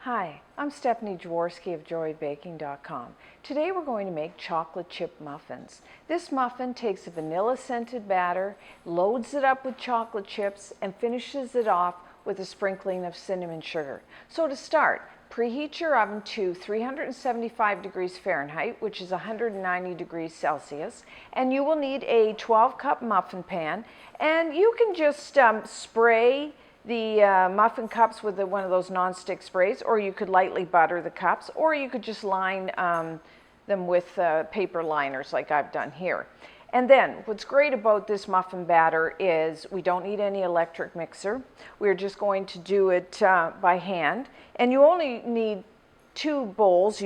Hi, I'm Stephanie Jaworski of joybaking.com. Today we're going to make chocolate chip muffins. This muffin takes a vanilla scented batter, loads it up with chocolate chips, and finishes it off with a sprinkling of cinnamon sugar. So to start, preheat your oven to 375 degrees Fahrenheit, which is 190 degrees Celsius, and you will need a 12-cup muffin pan, and you can just spray the muffin cups with one of those non-stick sprays, or you could lightly butter the cups, or you could just line them with paper liners like I've done here. And then what's great about this muffin batter is we don't need any electric mixer. We're just going to do it by hand, and you only need two bowls,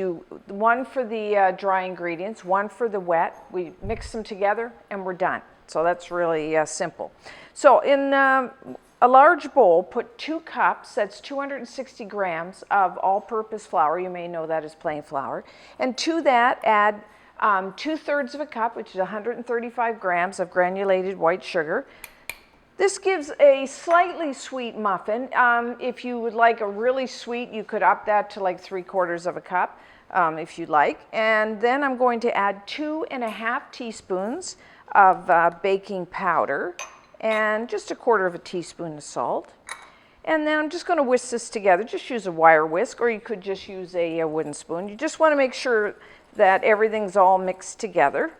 one for the dry ingredients, one for the wet. We mix them together and we're done. So that's really simple. So in a large bowl, put 2 cups, that's 260 grams of all-purpose flour. You may know that as plain flour. And to that, add 2/3 of a cup, which is 135 grams of granulated white sugar. This gives a slightly sweet muffin. If you would like a really sweet, you could up that to like 3/4 of a cup if you like. And then I'm going to add 2½ teaspoons of baking powder, and just 1/4 teaspoon of salt. And then I'm just going to whisk this together. Just use a wire whisk, or you could just use a wooden spoon. You just want to make sure that everything's all mixed together.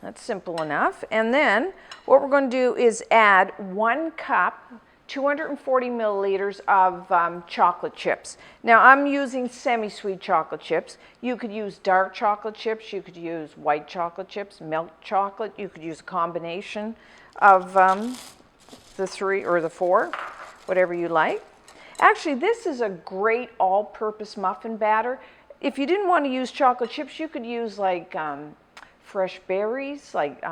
That's simple enough. And then what we're going to do is add 1 cup, 240 milliliters of chocolate chips. Now I'm using semi-sweet chocolate chips. You could use dark chocolate chips, you could use white chocolate chips, milk chocolate, you could use a combination of the 3 or the 4, whatever you like. Actually, this is a great all-purpose muffin batter. If you didn't want to use chocolate chips, you could use like fresh berries, like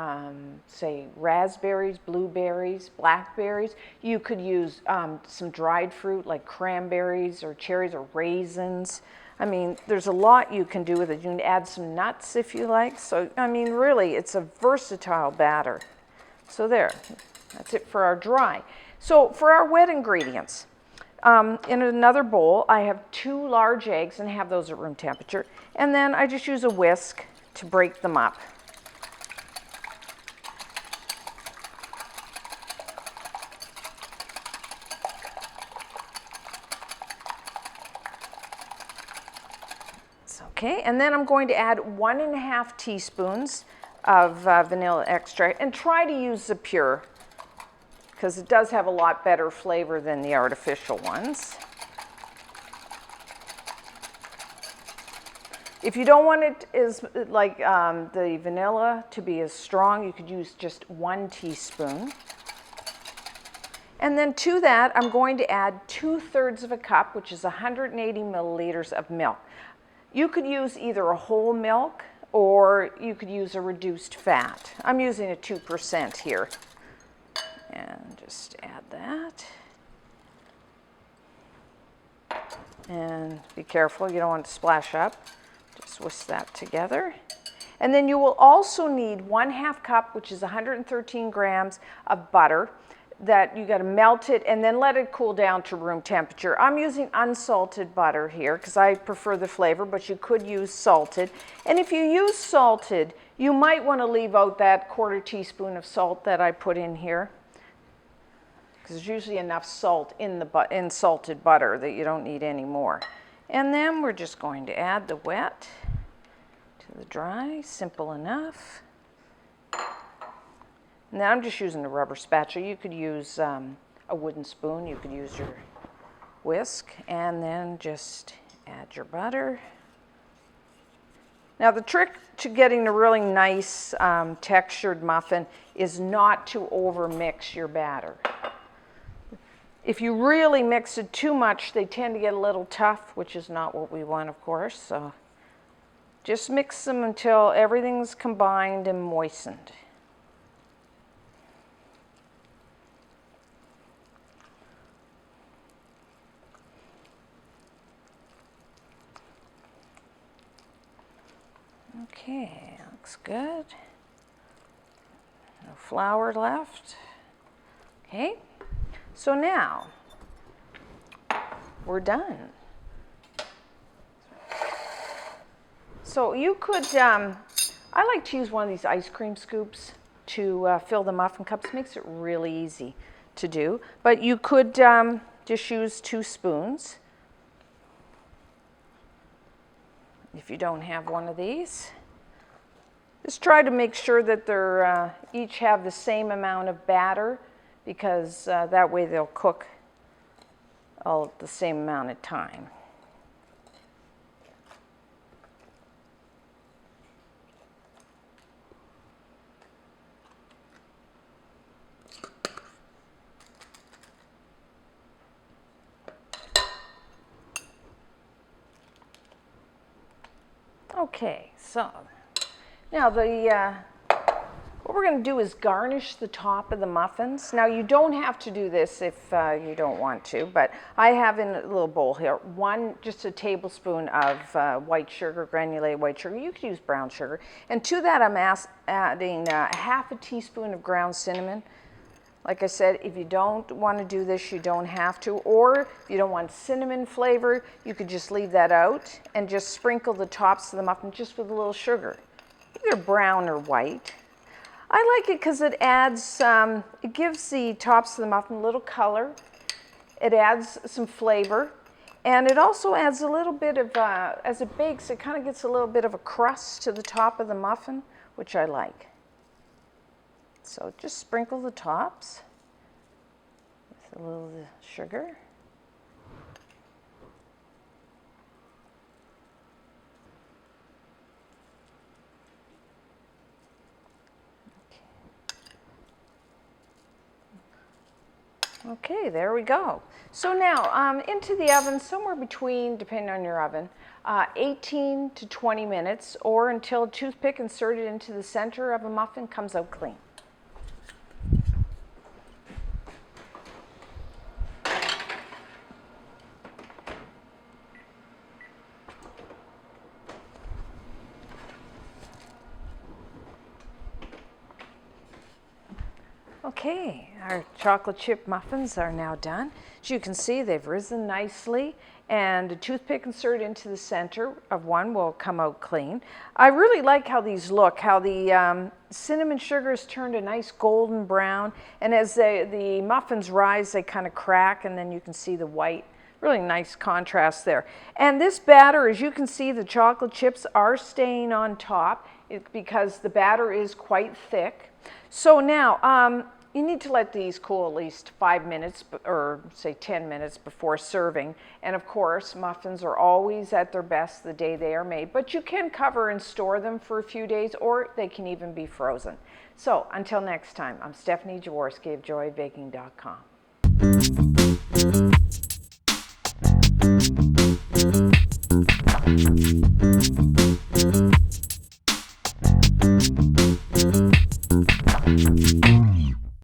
say raspberries, blueberries, blackberries. You could use some dried fruit like cranberries or cherries or raisins. I mean, there's a lot you can do with it. You can add some nuts if you like. So, I mean, really, it's a versatile batter. So there, that's it for our dry. So for our wet ingredients, in another bowl, I have 2 large eggs and have those at room temperature. And then I just use a whisk to break them up. Okay, and then I'm going to add 1½ teaspoons of vanilla extract, and try to use the pure because it does have a lot better flavor than the artificial ones. If you don't want it as like the vanilla to be as strong, you could use just 1 teaspoon. And then to that, I'm going to add 2/3 of a cup, which is 180 milliliters of milk. You could use either a whole milk or you could use a reduced fat. I'm using a 2% here. And just add that. And be careful, you don't want it to splash up. Just whisk that together. And then you will also need 1/2 cup, which is 113 grams of butter, that you got to melt it and then let it cool down to room temperature. I'm using unsalted butter here because I prefer the flavor, but you could use salted. And if you use salted, you might want to leave out that 1/4 teaspoon of salt that I put in here, because there's usually enough salt in salted butter that you don't need any more. And then we're just going to add the wet to the dry, simple enough. Now I'm just using a rubber spatula. You could use a wooden spoon. You could use your whisk, and then just add your butter. Now the trick to getting a really nice textured muffin is not to overmix your batter. If you really mix it too much, they tend to get a little tough, which is not what we want, of course. So just mix them until everything's combined and moistened. Okay, looks good. flour left. Okay, so now we're done. So you could, I like to use one of these ice cream scoops to fill the muffin cups. It makes it really easy to do. But you could just use 2 spoons if you don't have one of these. Just try to make sure that they're each have the same amount of batter, because that way they'll cook all at the same amount of time. Okay, so now what we're going to do is garnish the top of the muffins. Now you don't have to do this if you don't want to, but I have in a little bowl here just a tablespoon of white sugar, granulated white sugar. You could use brown sugar. And to that I'm adding half a teaspoon of ground cinnamon. Like I said, if you don't want to do this, you don't have to. Or if you don't want cinnamon flavor, you could just leave that out and just sprinkle the tops of the muffin just with a little sugar, either brown or white. I like it because it adds, it gives the tops of the muffin a little color. It adds some flavor. And it also adds a little bit of, as it bakes, it kind of gets a little bit of a crust to the top of the muffin, which I like. So just sprinkle the tops with a little sugar. Okay, there we go. So now into the oven, somewhere between, depending on your oven, 18 to 20 minutes, or until a toothpick inserted into the center of a muffin comes out clean. Okay, our chocolate chip muffins are now done. As you can see, they've risen nicely, and a toothpick inserted into the center of one will come out clean. I really like how these look, how the cinnamon sugar has turned a nice golden brown, and as the muffins rise, they kind of crack, and then you can see the white. Really nice contrast there. And this batter, as you can see, the chocolate chips are staying on top because the batter is quite thick. So now, you need to let these cool at least 5 minutes, or say 10 minutes before serving. And of course, muffins are always at their best the day they are made, but you can cover and store them for a few days, or they can even be frozen. So until next time, I'm Stephanie Jaworski of joybaking.com.